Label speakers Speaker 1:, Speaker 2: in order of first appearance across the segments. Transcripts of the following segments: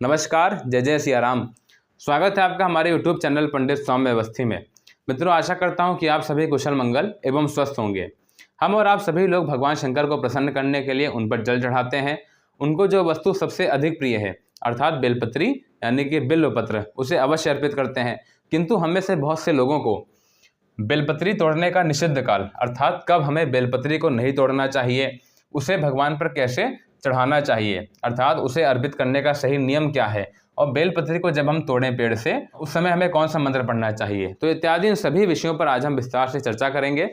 Speaker 1: नमस्कार, जय जय सिया राम। स्वागत है आपका हमारे YouTube चैनल पंडित सौम्य अवस्थी में। मित्रों, आशा करता हूं कि आप सभी कुशल मंगल एवं स्वस्थ होंगे। हम और आप सभी लोग भगवान शंकर को प्रसन्न करने के लिए उन पर जल चढ़ाते हैं। उनको जो वस्तु सबसे अधिक प्रिय है अर्थात बेलपत्री यानी कि बिल्वपत्र, उसे अवश्य अर्पित करते हैं। किंतु हम में से बहुत से लोगों को बेलपत्री तोड़ने का निषिद्ध काल अर्थात कब हमें बेलपत्री को नहीं तोड़ना चाहिए, उसे भगवान पर कैसे चढ़ाना चाहिए अर्थात उसे अर्पित करने का सही नियम क्या है, और बेलपत्री को जब हम तोड़ें पेड़ से उस समय हमें कौन सा मंत्र पढ़ना चाहिए, तो इत्यादि इन सभी विषयों पर आज हम विस्तार से चर्चा करेंगे।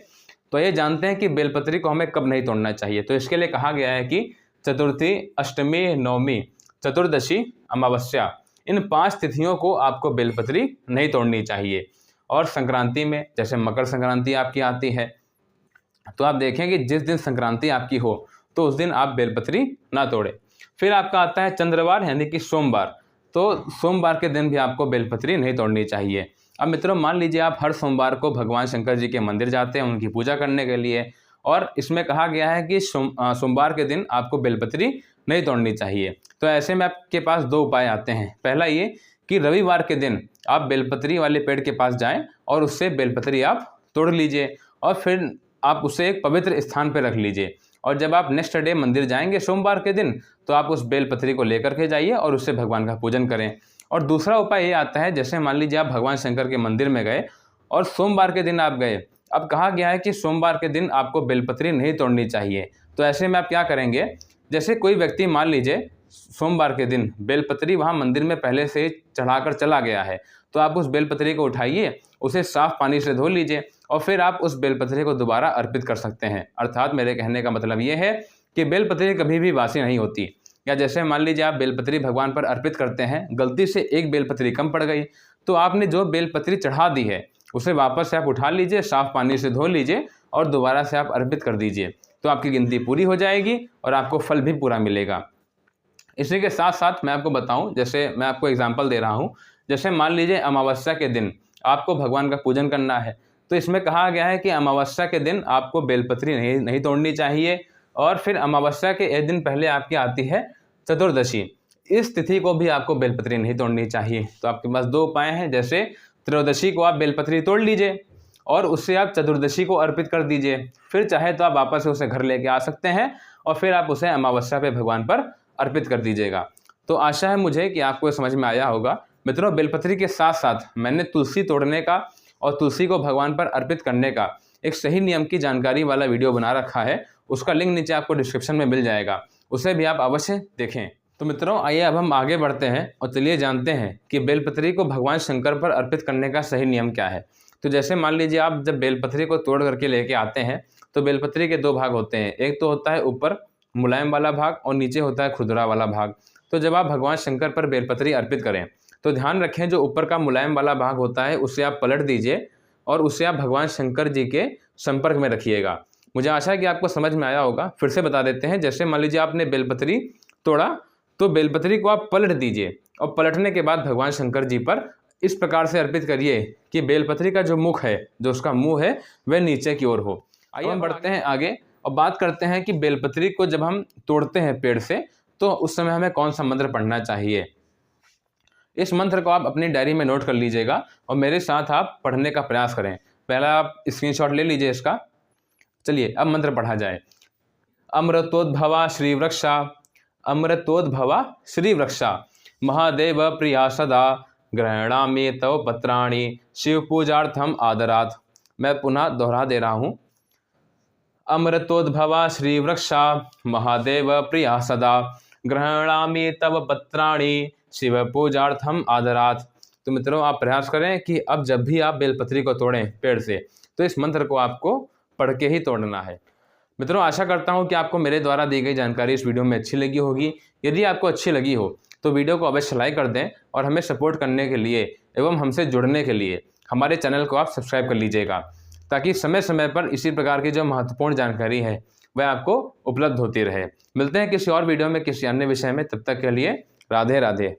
Speaker 1: तो ये जानते हैं कि बेलपत्री को हमें कब नहीं तोड़ना चाहिए। तो इसके लिए कहा गया है कि चतुर्थी, अष्टमी, नवमी, चतुर्दशी, अमावस्या, इन 5 तिथियों को आपको बेलपत्री नहीं तोड़नी चाहिए। और संक्रांति में, जैसे मकर संक्रांति आपकी आती है, तो आप देखें कि जिस दिन संक्रांति आपकी हो तो उस दिन आप बेलपत्री ना तोड़ें। फिर आपका आता है चंद्रवार यानी कि सोमवार, तो सोमवार के दिन भी आपको बेलपत्री नहीं तोड़नी चाहिए। अब मित्रों, मान लीजिए आप हर सोमवार को भगवान शंकर जी के मंदिर जाते हैं उनकी पूजा करने के लिए, और इसमें कहा गया है कि सोमवार के दिन आपको बेलपत्री नहीं तोड़नी चाहिए। तो ऐसे में आपके पास 2 उपाय आते हैं। पहला ये कि रविवार के दिन आप बेलपत्री वाले पेड़ के पास जाएं और उससे बेलपत्री आप तोड़ लीजिए, और फिर आप उसे एक पवित्र स्थान पर रख लीजिए। और जब आप नेक्स्ट डे मंदिर जाएंगे सोमवार के दिन, तो आप उस बेलपत्री को लेकर के जाइए और उससे भगवान का पूजन करें। और दूसरा उपाय ये आता है, जैसे मान लीजिए आप भगवान शंकर के मंदिर में गए और सोमवार के दिन आप गए। अब कहा गया है कि सोमवार के दिन आपको बेलपत्री नहीं तोड़नी चाहिए। तो ऐसे में आप क्या करेंगे, जैसे कोई व्यक्ति मान लीजिए सोमवार के दिन बेलपत्री वहाँ मंदिर में पहले से चढ़ाकर चला गया है, तो आप उस बेलपत्री को उठाइए, उसे साफ पानी से धो लीजिए और फिर आप उस बेलपत्री को दोबारा अर्पित कर सकते हैं। अर्थात मेरे कहने का मतलब ये है कि बेलपत्री कभी भी बासी नहीं होती। या जैसे मान लीजिए आप बेलपत्री भगवान पर अर्पित करते हैं, गलती से एक बेलपत्री कम पड़ गई, तो आपने जो बेलपत्री चढ़ा दी है उसे वापस से आप उठा लीजिए, साफ पानी से धो लीजिए और दोबारा से आप अर्पित कर दीजिए। तो आपकी गिनती पूरी हो जाएगी और आपको फल भी पूरा मिलेगा। इसी के साथ साथ मैं आपको बताऊं, जैसे मैं आपको एग्जांपल दे रहा हूं, जैसे मान लीजिए अमावस्या के दिन आपको भगवान का पूजन करना है, तो इसमें कहा गया है कि अमावस्या के दिन आपको बेलपत्री नहीं तोड़नी चाहिए। और फिर अमावस्या के एक दिन पहले आपकी आती है चतुर्दशी, इस तिथि को भी आपको बेलपत्री नहीं तोड़नी चाहिए। तो आपके पास 2 उपाय हैं, जैसे त्रयोदशी को आप बेलपत्री तोड़ लीजिए और उससे आप चतुर्दशी को अर्पित कर दीजिए। फिर चाहे तो आप वापस से उसे घर लेके आ सकते हैं और फिर आप उसे अमावस्या पे भगवान पर अर्पित कर दीजिएगा। तो आशा है मुझे कि आपको समझ में आया होगा। मित्रों, बेलपत्री के साथ साथ मैंने तुलसी तोड़ने का और तुलसी को भगवान पर अर्पित करने का एक सही नियम की जानकारी वाला वीडियो बना रखा है, उसका लिंक नीचे आपको डिस्क्रिप्शन में मिल जाएगा, उसे भी आप अवश्य देखें। तो मित्रों, आइए अब हम आगे बढ़ते हैं और चलिए जानते हैं कि बेलपत्री को भगवान शंकर पर अर्पित करने का सही नियम क्या है। तो जैसे मान लीजिए आप जब बेलपत्री को तोड़ करके लेके आते हैं, तो बेलपत्री के 2 भाग होते हैं, एक तो होता है ऊपर मुलायम वाला भाग और नीचे होता है खुरदुरा वाला भाग। तो जब आप भगवान शंकर पर बेलपत्री अर्पित करें तो ध्यान रखें, जो ऊपर का मुलायम वाला भाग होता है उसे आप पलट दीजिए और उसे आप भगवान शंकर जी के संपर्क में रखिएगा। मुझे आशा है कि आपको समझ में आया होगा। फिर से बता देते हैं, जैसे मान लीजिए आपने बेलपत्री तोड़ा तो बेलपत्री को आप पलट दीजिए और पलटने के बाद भगवान शंकर जी पर इस प्रकार से अर्पित करिए कि बेलपत्री का जो मुख है, जो उसका मुंह है, वह नीचे की ओर हो। आइए हम बढ़ते हैं आगे और बात करते हैं कि बेलपत्री को जब हम तोड़ते हैं पेड़ से तो उस समय हमें कौन सा मंत्र पढ़ना चाहिए। इस मंत्र को आप अपनी डायरी में नोट कर लीजिएगा और मेरे साथ आप पढ़ने का प्रयास करें। पहला आप स्क्रीनशॉट ले लीजिए इसका। चलिए अब मंत्र पढ़ा जाए। अमृतोद्भवा श्रीवृक्षा, अमृतोद्भवा श्रीवृक्षा, महादेव प्रिया सदा, ग्रहणामि तव पत्राणि, शिव पूजार्थम आदरात्। मैं पुनः दोहरा दे रहा हूँ। अमृतोद्भवा श्रीवृक्षा, महादेव प्रिया सदा, ग्रहणामि तव पत्राणि, शिव पूजार्थम आदरात्। तो मित्रों, आप प्रयास करें कि अब जब भी आप बेलपत्री को तोड़ें पेड़ से तो इस मंत्र को आपको पढ़ के ही तोड़ना है। मित्रों, आशा करता हूं कि आपको मेरे द्वारा दी गई जानकारी इस वीडियो में अच्छी लगी होगी। यदि आपको अच्छी लगी हो तो वीडियो को अवश्य लाइक कर दें और हमें सपोर्ट करने के लिए एवं हमसे जुड़ने के लिए हमारे चैनल को आप सब्सक्राइब कर लीजिएगा, ताकि समय समय पर इसी प्रकार की जो महत्वपूर्ण जानकारी है वह आपको उपलब्ध होती रहे। मिलते हैं किसी और वीडियो में किसी अन्य विषय में, तब तक के लिए राधे राधे।